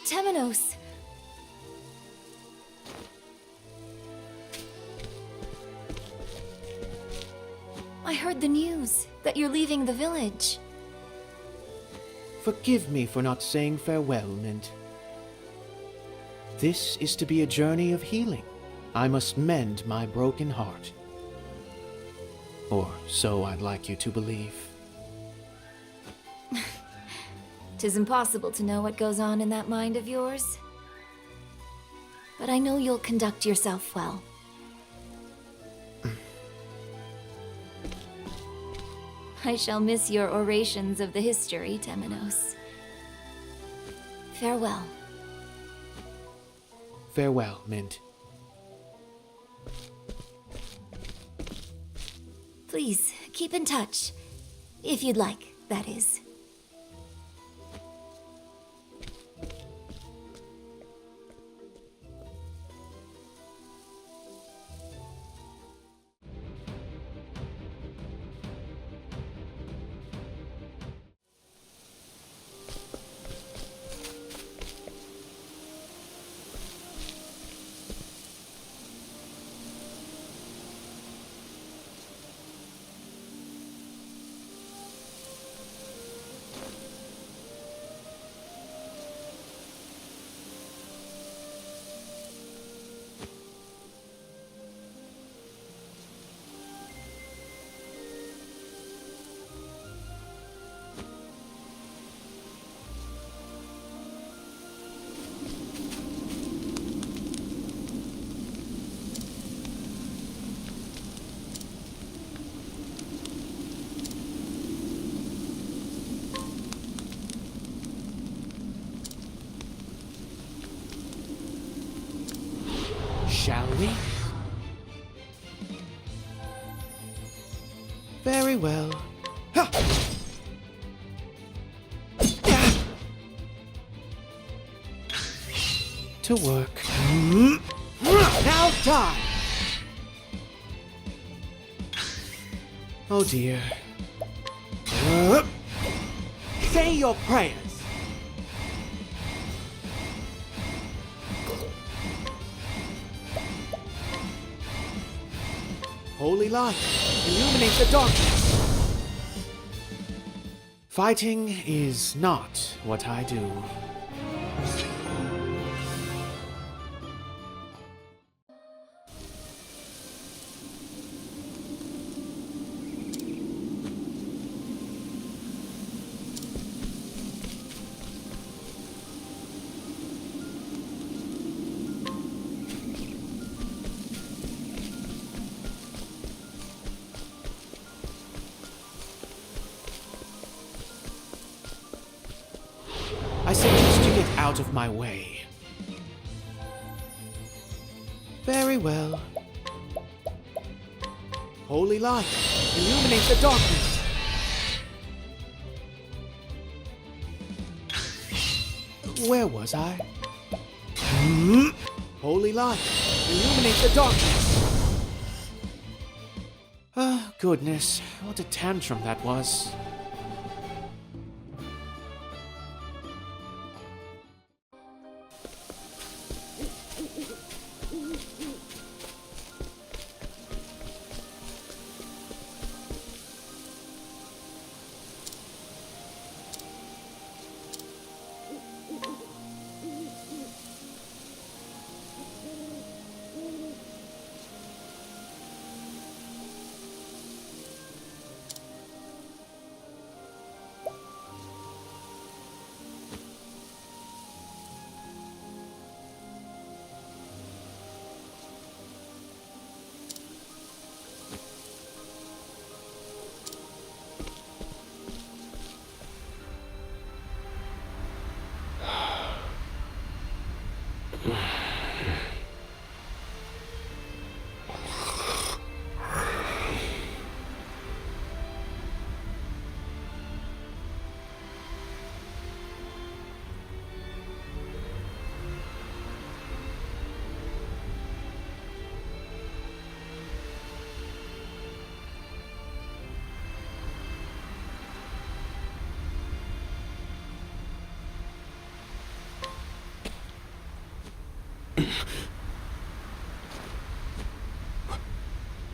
Temenos. I heard the news that you're leaving the village. Forgive me for not saying farewell, Mint. This is to be a journey of healing. I must mend my broken heart. Or so I'd like you to believe. 'Tis impossible to know what goes on in that mind of yours. But I know you'll conduct yourself well. I shall miss your orations of the history, Temenos. Farewell. Farewell, Mint. Please, keep in touch. If you'd like, that is. Shall we? Very well. Ha! To work. Now die! Oh dear. Say your prayers. Holy light, illuminate the darkness. Fighting is not what I do. I suggest you get out of my way. Very well. Holy light, illuminate the darkness. Where was I? Holy light, illuminate the darkness. Ah, goodness, what a tantrum that was.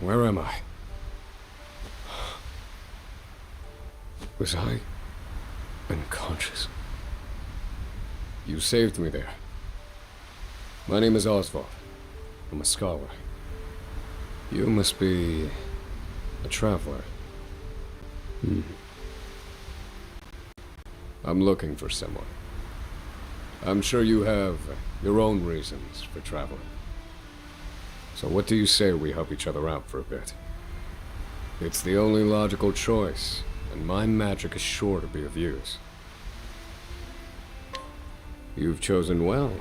Where am I? Was I unconscious? You saved me there. My name is Oswald. I'm a scholar. You must be a traveler. I'm looking for someone. I'm sure you have your own reasons for traveling. So what do you say we help each other out for a bit? It's the only logical choice, and my magic is sure to be of use. You've chosen well.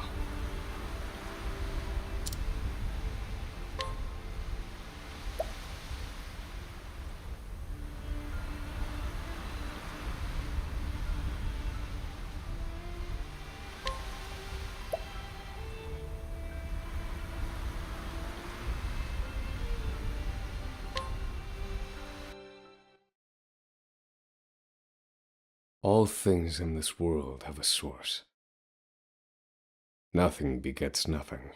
All things in this world have a source. Nothing begets nothing.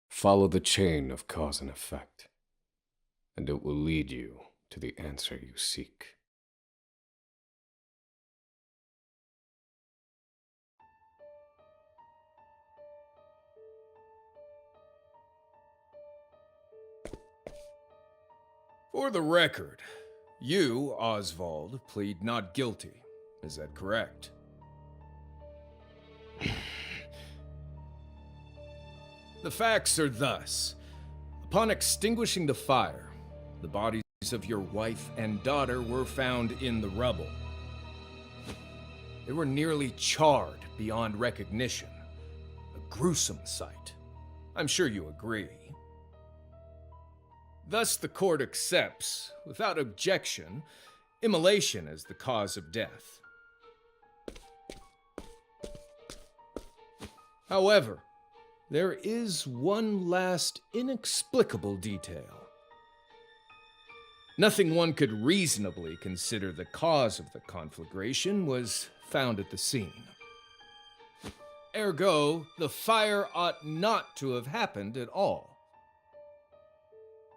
Follow the chain of cause and effect, and it will lead you to the answer you seek. For the record, you, Oswald, plead not guilty. Is that correct? The facts are thus. Upon extinguishing the fire, the bodies of your wife and daughter were found in the rubble. They were nearly charred beyond recognition. A gruesome sight. I'm sure you agree. Thus, the court accepts, without objection, immolation as the cause of death. However, there is one last inexplicable detail. Nothing one could reasonably consider the cause of the conflagration was found at the scene. Ergo, the fire ought not to have happened at all.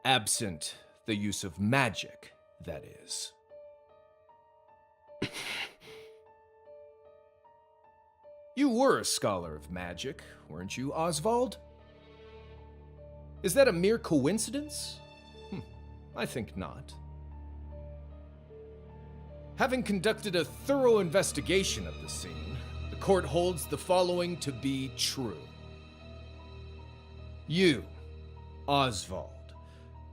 Absent the use of magic, that is. You were a scholar of magic, weren't you, Oswald? Is that a mere coincidence? I think not. Having conducted a thorough investigation of the scene, the court holds the following to be true. You, Oswald,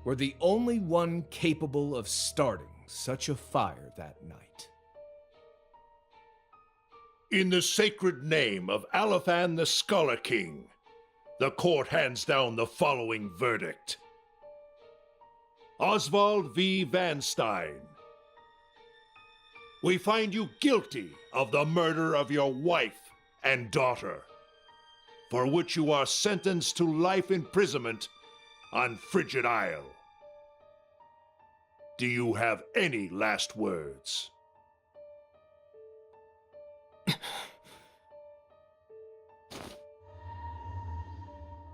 were the only one capable of starting such a fire that night. In the sacred name of Alephan the Scholar King, the court hands down the following verdict. Oswald V. Van Stein, we find you guilty of the murder of your wife and daughter, for which you are sentenced to life imprisonment on Frigit Isle. Do you have any last words?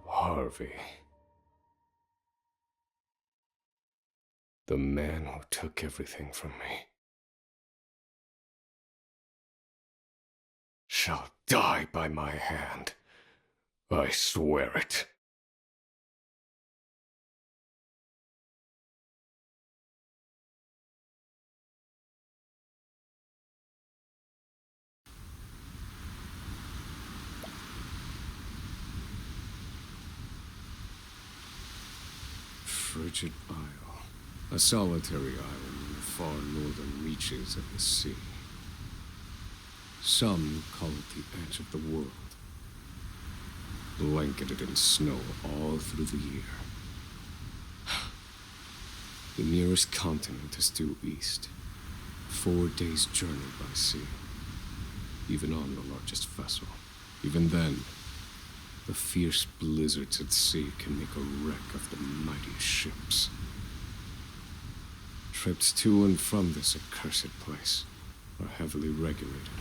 Harvey. The man who took everything from me shall die by my hand. I swear it. Frigit Isle, a solitary island in the far northern reaches of the sea. Some call it the edge of the world, blanketed in snow all through the year. The nearest continent is due east, 4 days' journey by sea, even on the largest vessel. Even then, the fierce blizzards at sea can make a wreck of the mightiest ships. Trips to and from this accursed place are heavily regulated.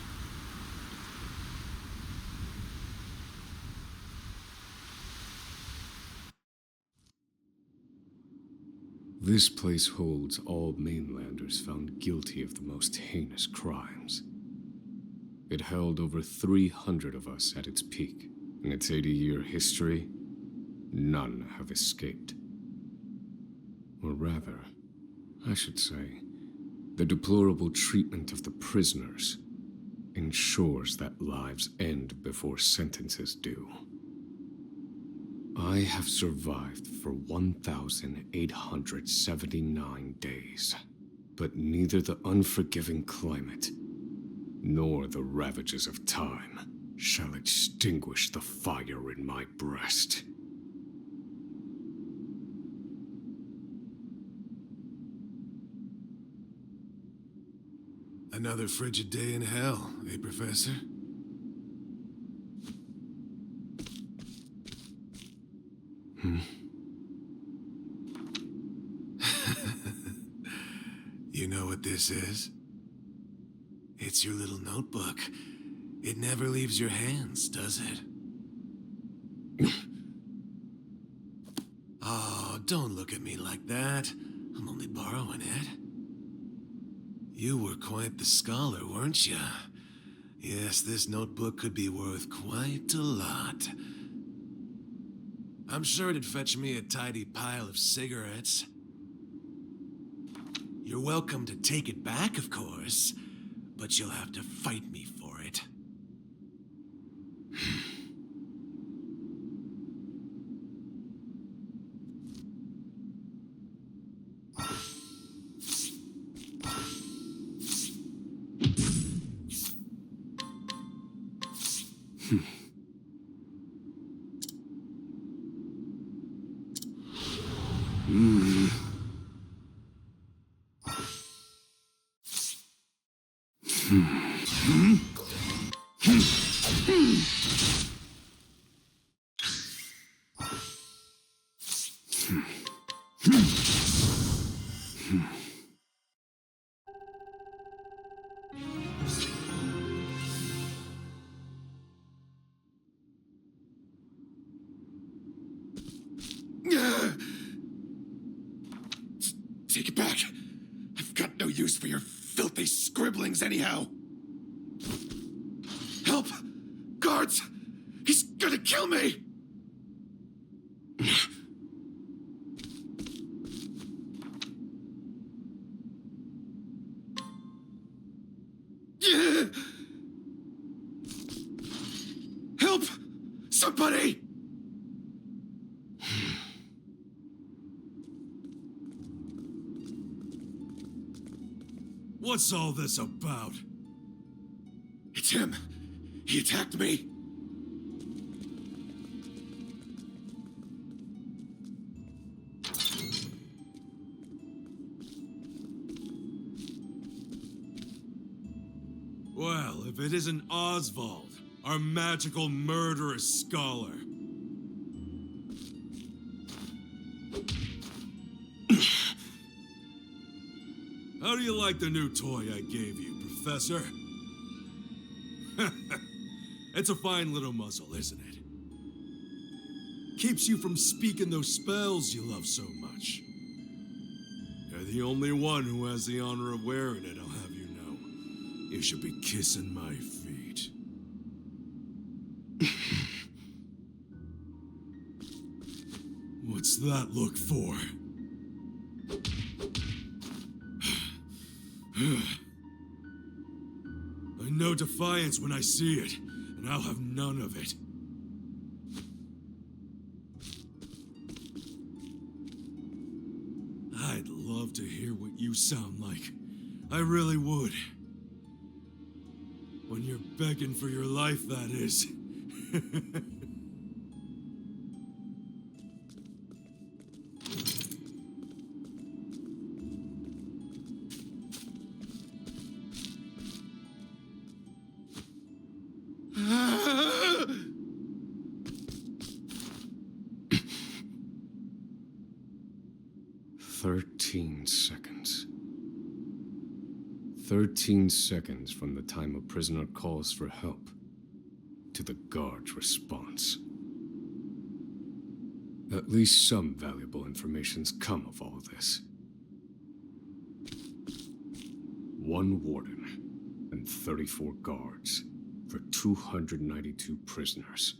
This place holds all mainlanders found guilty of the most heinous crimes. It held over 300 of us at its peak. In its 80-year history, none have escaped. Or rather, I should say, the deplorable treatment of the prisoners ensures that lives end before sentences do. I have survived for 1,879 days, but neither the unforgiving climate nor the ravages of time shall extinguish the fire in my breast. Another frigid day in hell, eh, Professor? You know what this is? It's your little notebook. It never leaves your hands, does it? Oh, don't look at me like that. I'm only borrowing it. You were quite the scholar, weren't you? Yes, this notebook could be worth quite a lot. I'm sure it'd fetch me a tidy pile of cigarettes. You're welcome to take it back, of course, but you'll have to fight me for it. Take it back. I've got no use for your filthy scribblings anyhow. Help! Guards! He's gonna kill me! Help! Somebody! What's all this about? It's him. He attacked me. Well, if it isn't Oswald, our magical murderous scholar. How do you like the new toy I gave you, Professor? It's a fine little muzzle, isn't it? Keeps you from speaking those spells you love so much. You're the only one who has the honor of wearing it, I'll have you know. You should be kissing my feet. What's that look for? I know defiance when I see it, and I'll have none of it. I'd love to hear what you sound like. I really would. When you're begging for your life, that is. 13 seconds. 13 seconds from the time a prisoner calls for help to the guard's response. At least some valuable information's come of all this. 1 warden and 34 guards for 292 prisoners.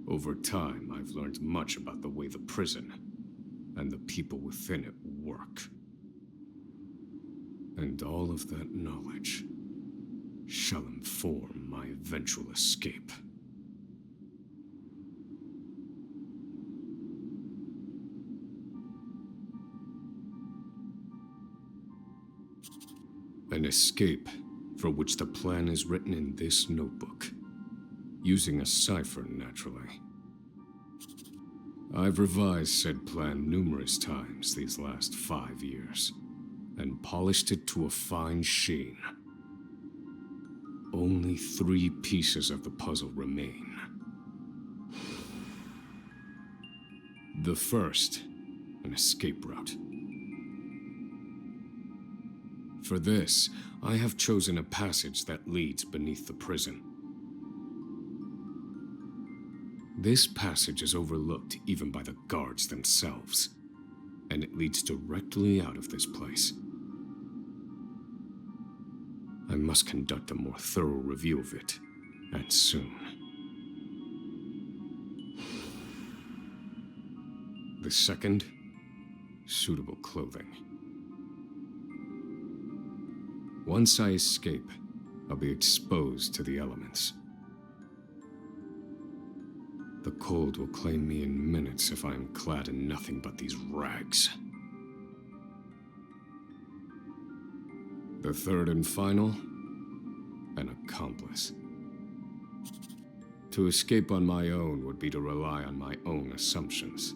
Over time, I've learned much about the way the prison and the people within it work. And all of that knowledge shall inform my eventual escape. An escape for which the plan is written in this notebook, using a cipher, naturally. I've revised said plan numerous times these last 5 years, and polished it to a fine sheen. Only 3 pieces of the puzzle remain. The first, an escape route. For this, I have chosen a passage that leads beneath the prison. This passage is overlooked even by the guards themselves, and it leads directly out of this place. I must conduct a more thorough review of it, and soon. The second, suitable clothing. Once I escape, I'll be exposed to the elements. The cold will claim me in minutes if I am clad in nothing but these rags. The third and final, an accomplice. To escape on my own would be to rely on my own assumptions.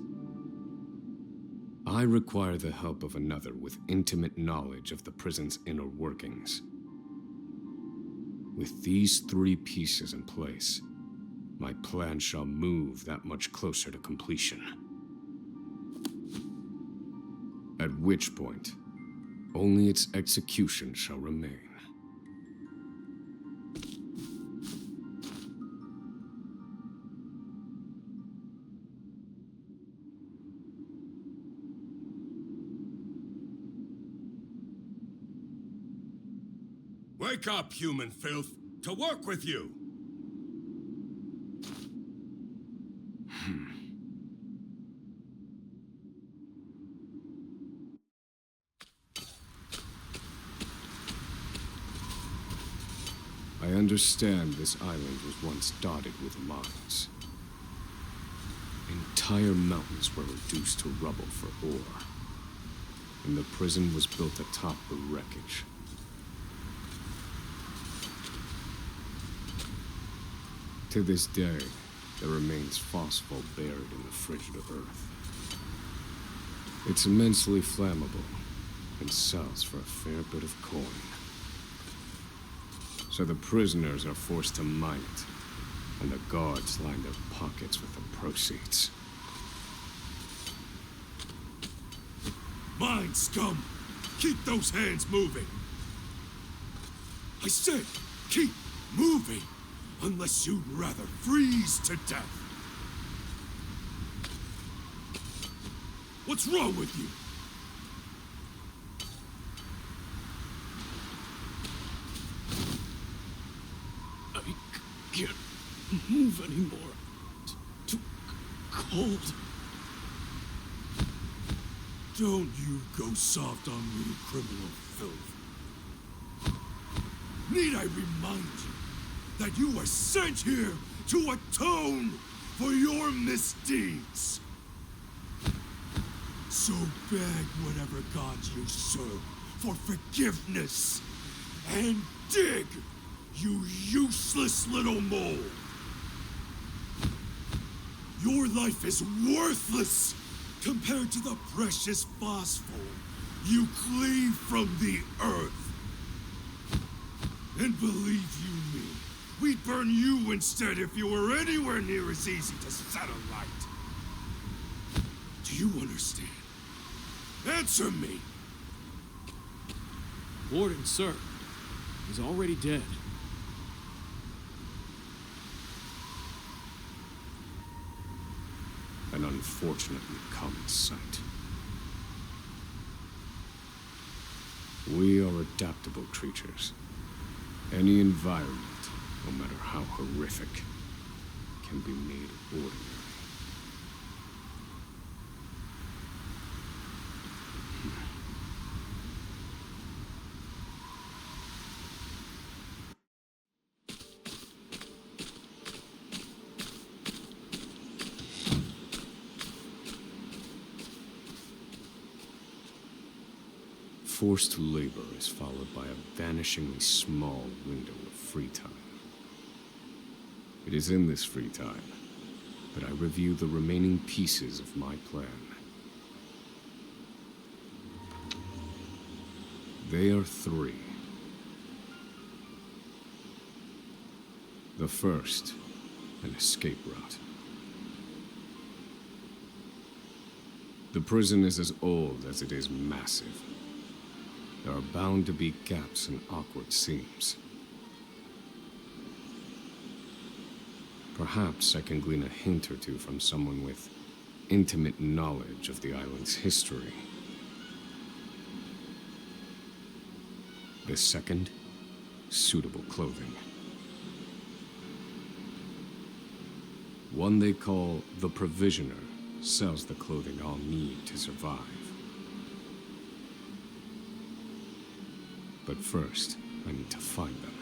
I require the help of another with intimate knowledge of the prison's inner workings. With these 3 pieces in place, my plan shall move that much closer to completion. At which point, only its execution shall remain. Wake up, human filth! To work with you! I understand this island was once dotted with mines. Entire mountains were reduced to rubble for ore, and the prison was built atop the wreckage. To this day, there remains phosphor buried in the frigid earth. It's immensely flammable and sells for a fair bit of coin. So the prisoners are forced to mine it, and the guards line their pockets with the proceeds. Mine, scum! Keep those hands moving! I said, keep moving! Unless you'd rather freeze to death. What's wrong with you? I can't move anymore. Too cold. Don't you go soft on me, criminal filth. Need I remind you that you were sent here to atone for your misdeeds? So beg whatever gods you serve for forgiveness, and dig, you useless little mole! Your life is worthless compared to the precious phosphor you cleave from the earth. And believe you me, we'd burn you instead if you were anywhere near as easy to set alight. Do you understand? Answer me! Warden, sir. He's already dead. An unfortunately common sight. We are adaptable creatures. Any environment, no matter how horrific, can be made ordinary. Forced labor is followed by a vanishingly small window of free time. It is in this free time that I review the remaining pieces of my plan. They are three. The first, an escape route. The prison is as old as it is massive. There are bound to be gaps and awkward seams. Perhaps I can glean a hint or two from someone with intimate knowledge of the island's history. The second, suitable clothing. One they call the Provisioner sells the clothing I'll need to survive. But first, I need to find them.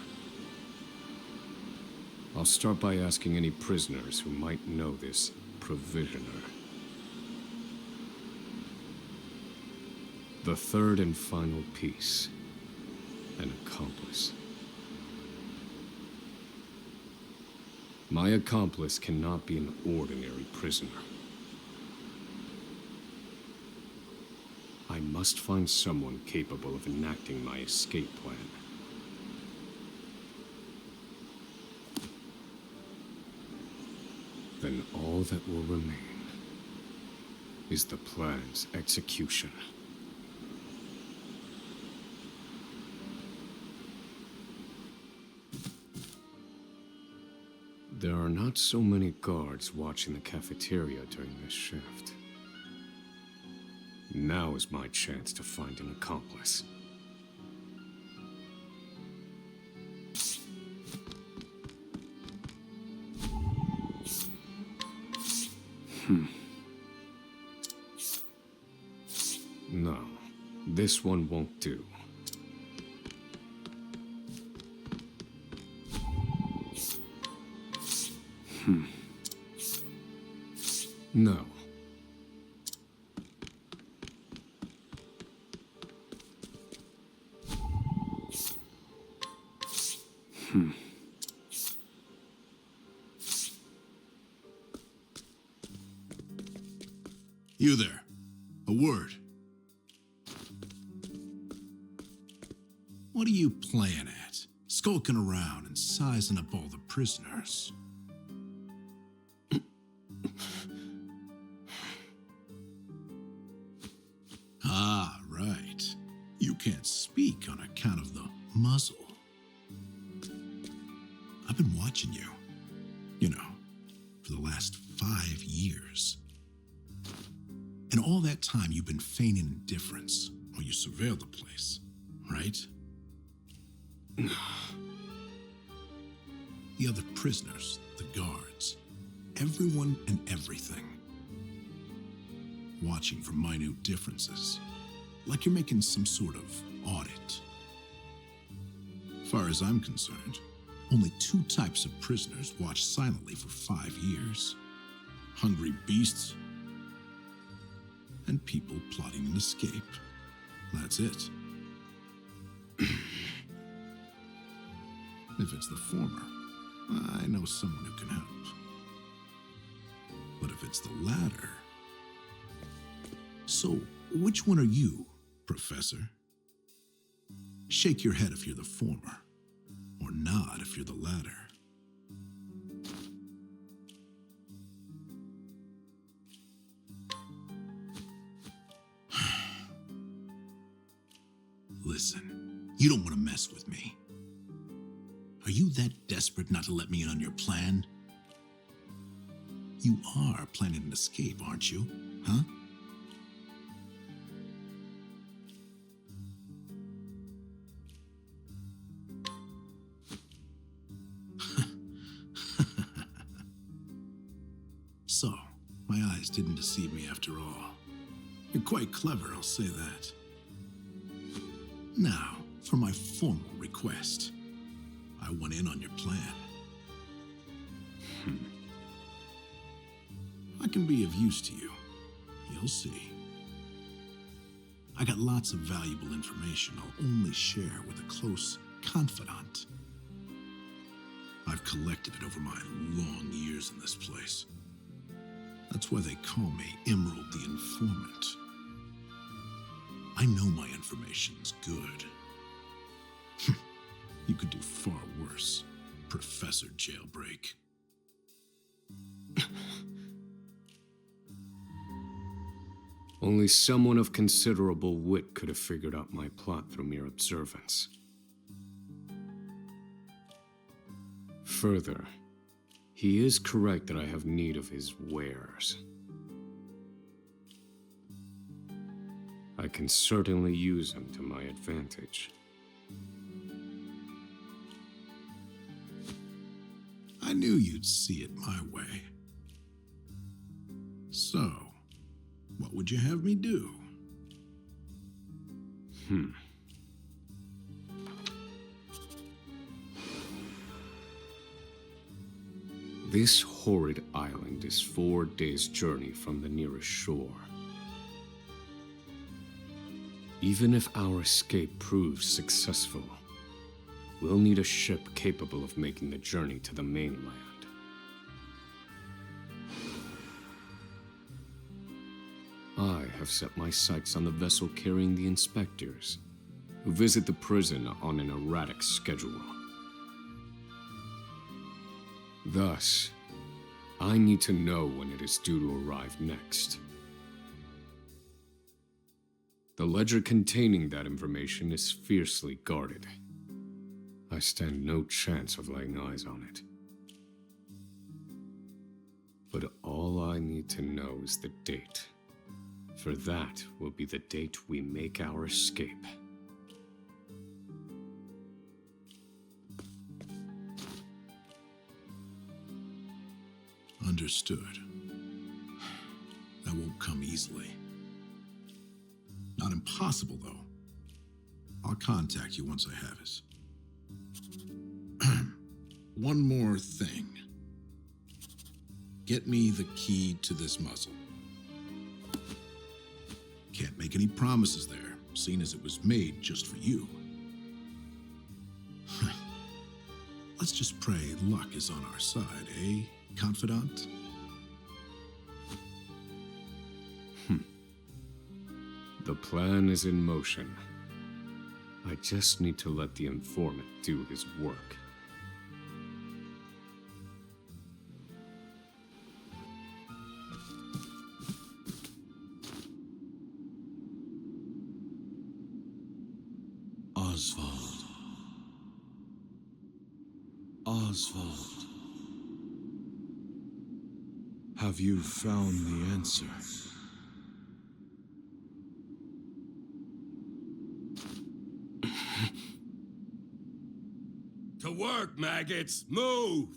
I'll start by asking any prisoners who might know this Provisioner. The third and final piece, an accomplice. My accomplice cannot be an ordinary prisoner. I must find someone capable of enacting my escape plan. Then all that will remain is the plan's execution. There are not so many guards watching the cafeteria during this shift. Now is my chance to find an accomplice. No, this one won't do. No. You there. A word. What are you playing at? Skulking around and sizing up all the prisoners. Ah, right. You can't speak on account of the muzzle. I've been watching you. You know, for the last 5 years. And all that time you've been feigning indifference while you surveil the place, right? The other prisoners, the guards, everyone and everything. Watching for minute differences, like you're making some sort of audit. As far as I'm concerned, only 2 types of prisoners watch silently for 5 years. Hungry beasts and people plotting an escape. That's it. If it's the former, I know someone who can help. But if it's the latter... So, which one are you, Professor? Shake your head if you're the former, or nod if you're the latter. Listen, you don't want to mess with me. Are you that desperate not to let me in on your plan? You are planning an escape, aren't you? Huh? My eyes didn't deceive me after all. You're quite clever, I'll say that. Now, for my formal request. I want in on your plan. I can be of use to you. You'll see. I got lots of valuable information I'll only share with a close confidant. I've collected it over my long years in this place. That's why they call me Emerald the Informant. I know my information's good. You could do far worse, Professor Jailbreak. Only someone of considerable wit could have figured out my plot through mere observance. Further, he is correct that I have need of his wares. I can certainly use him to my advantage. I knew you'd see it my way. So, what would you have me do? This horrid island is 4 days' journey from the nearest shore. Even if our escape proves successful, we'll need a ship capable of making the journey to the mainland. I have set my sights on the vessel carrying the inspectors, who visit the prison on an erratic schedule. Thus, I need to know when it is due to arrive next. The ledger containing that information is fiercely guarded. I stand no chance of laying eyes on it. But all I need to know is the date. For that will be the date we make our escape. Understood. That won't come easily. Not impossible, though. I'll contact you once I have it. One more thing. Get me the key to this muzzle. Can't make any promises there, seeing as it was made just for you. Let's just pray luck is on our side, eh, confidant? The plan is in motion. I just need to let the informant do his work. Oswald. Oswald. Have you found the answer? To work, maggots! Move!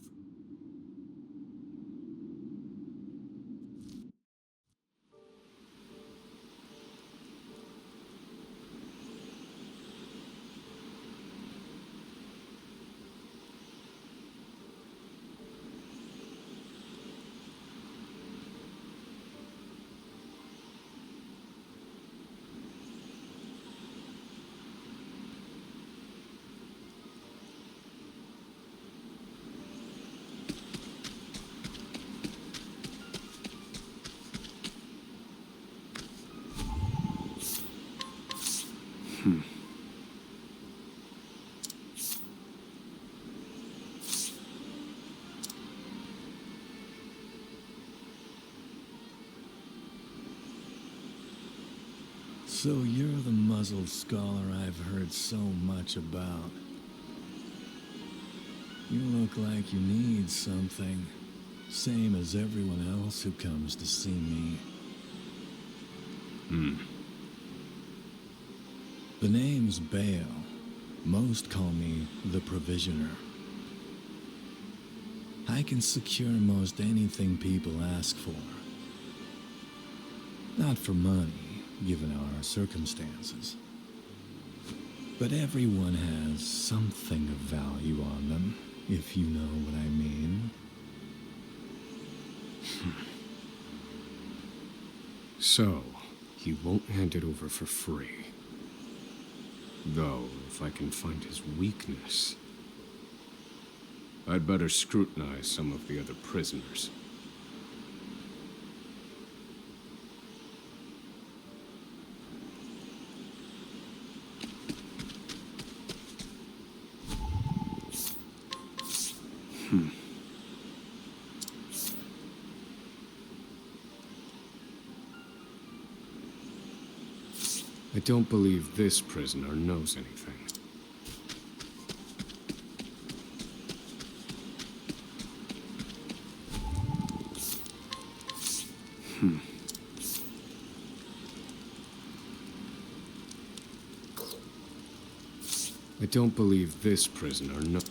So you're the muzzled scholar I've heard so much about. You look like you need something, same as everyone else who comes to see me. The name's Bale. Most call me the Provisioner. I can secure most anything people ask for, Not for money, given our circumstances. But everyone has something of value on them, if you know what I mean. So, he won't hand it over for free. Though, if I can find his weakness, I'd better scrutinize some of the other prisoners. I don't believe this prisoner knows anything. I don't believe this prisoner knows.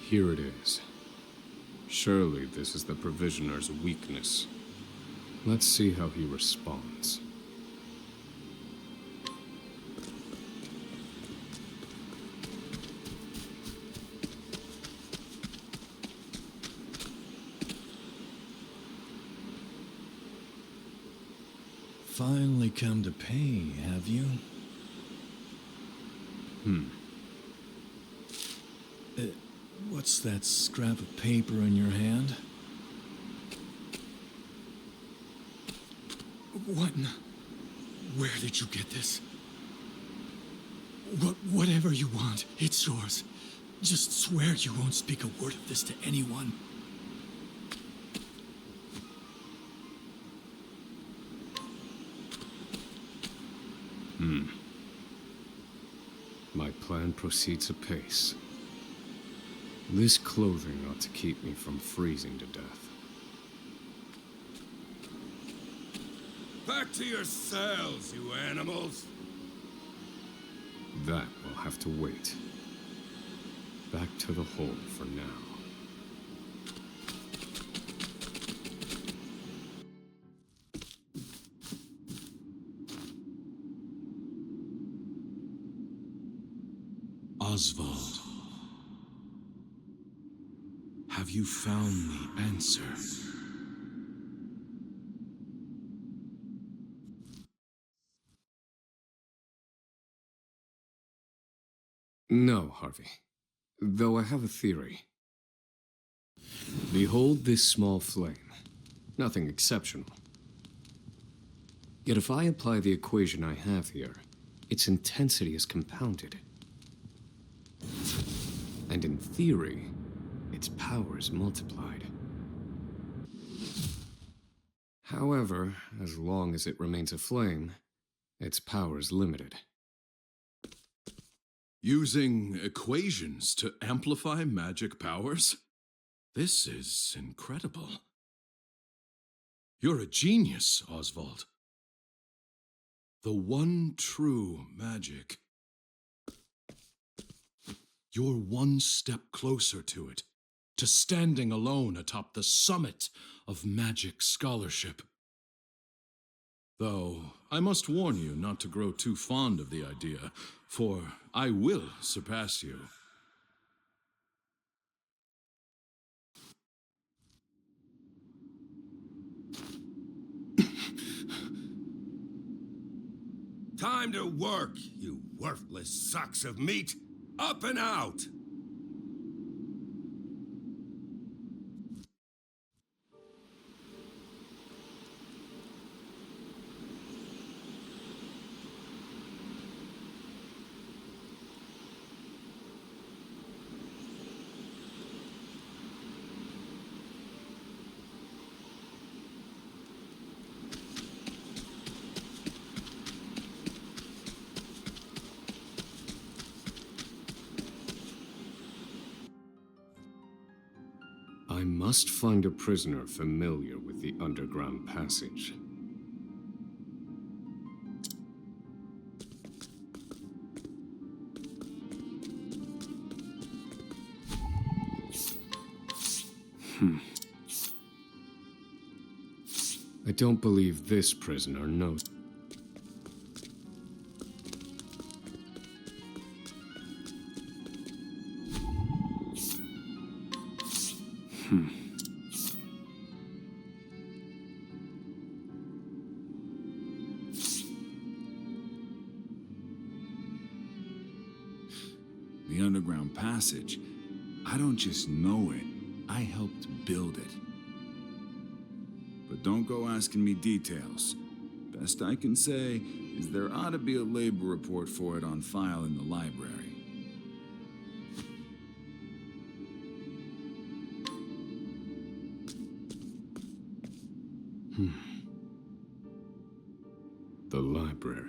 Here it is. Surely this is the provisioner's weakness. Let's see how he responds. Finally come to pay, have you? What's that scrap of paper in your hand? What? Where did you get this? Whatever you want, it's yours. Just swear you won't speak a word of this to anyone. My plan proceeds apace. This clothing ought to keep me from freezing to death. Back to your cells, you animals! That will have to wait. Back to the hole for now. Oswald, have you found the answer? No, Harvey. Though I have a theory. Behold this small flame. Nothing exceptional. Yet if I apply the equation I have here, its intensity is compounded. And in theory, its power is multiplied. However, as long as it remains a flame, its power is limited. Using equations to amplify magic powers? This is incredible. You're a genius, Oswald. The one true magic. You're one step closer to it, to standing alone atop the summit of magic scholarship. Though, I must warn you not to grow too fond of the idea, for I will surpass you. Time to work, you worthless sacks of meat! Up and out! must find a prisoner familiar with the underground passage. I don't believe this prisoner knows. The underground passage, I don't just know it, I helped build it. But don't go asking me details. Best I can say is there ought to be a labor report for it on file in the library. The library.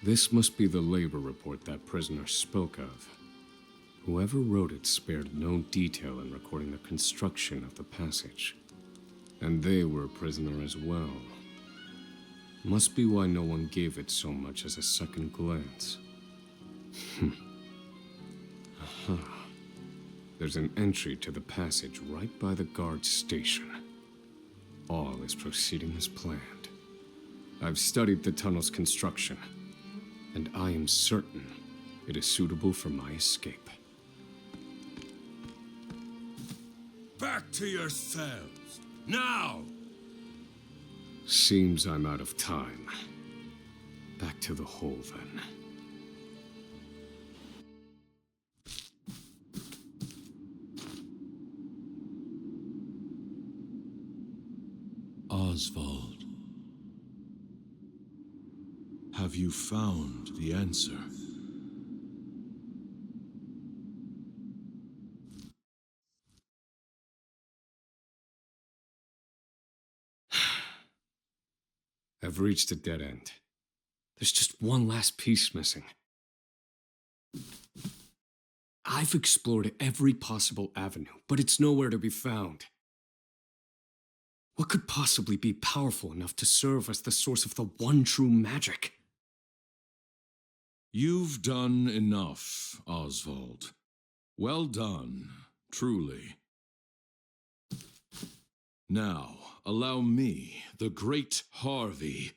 This must be the labor report that prisoner spoke of. Whoever wrote it spared no detail in recording the construction of the passage. And they were a prisoner as well. Must be why no one gave it so much as a second glance. Aha. There's an entry to the passage right by the guard station. All is proceeding as planned. I've studied the tunnel's construction, and I am certain it is suitable for my escape. Back to your cells, now! Seems I'm out of time. Back to the hole, then. Oswald. Have you found the answer? I've reached a dead end. There's just one last piece missing. I've explored every possible avenue, but it's nowhere to be found. What could possibly be powerful enough to serve as the source of the one true magic? You've done enough, Oswald. Well done, truly. Now, allow me, the great Harvey,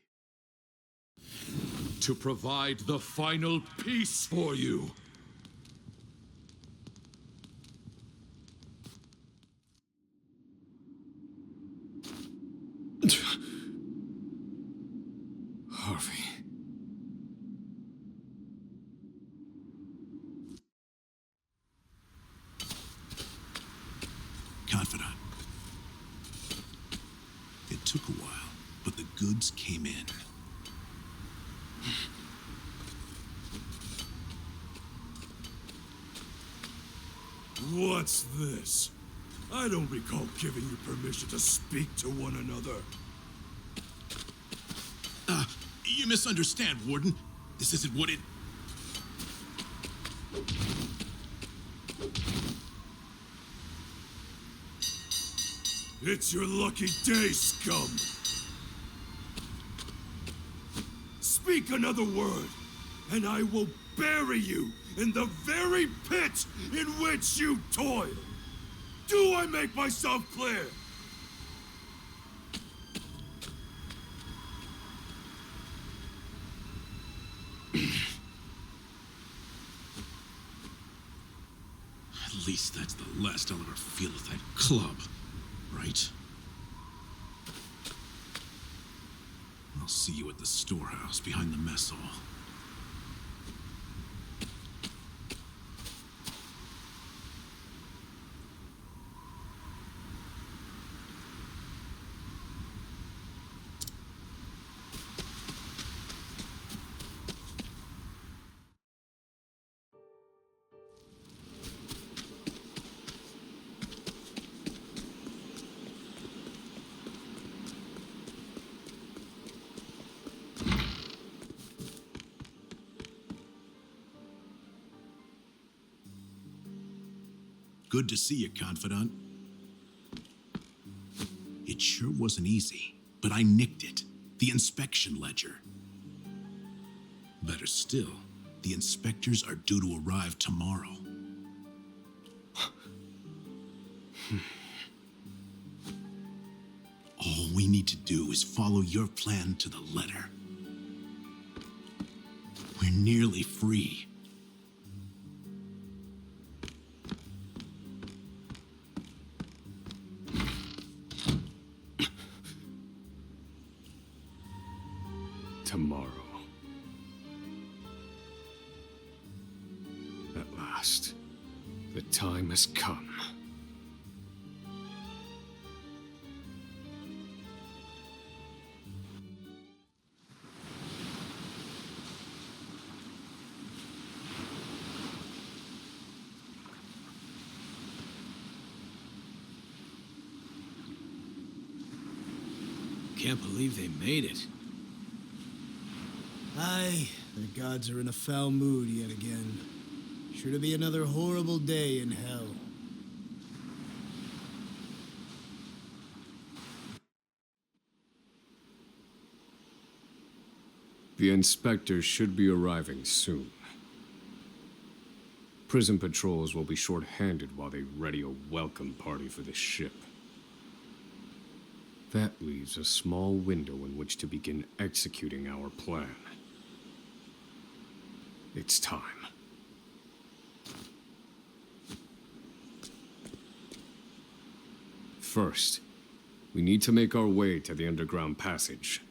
to provide the final piece for you. Harvey. Confidant. It took a while, but the goods came in. What's this? I don't recall giving you permission to speak to one another. You misunderstand, Warden. This isn't what it... It's your lucky day, scum! Speak another word, and I will bury you in the very pit in which you toil! Do I make myself clear? At least that's the last I'll ever feel of that club, right? I'll see you at the storehouse behind the mess hall. Good to see you, confidant. It sure wasn't easy, but I nicked it. The inspection ledger. Better still, the inspectors are due to arrive tomorrow. All we need to do is follow your plan to the letter. We're nearly free. Tomorrow. At last, the time has come. Can't believe they made it. Aye, the gods are in a foul mood yet again. Sure to be another horrible day in hell. The inspectors should be arriving soon. Prison patrols will be short-handed while they ready a welcome party for the ship. That leaves a small window in which to begin executing our plan. It's time. First, we need to make our way to the underground passage.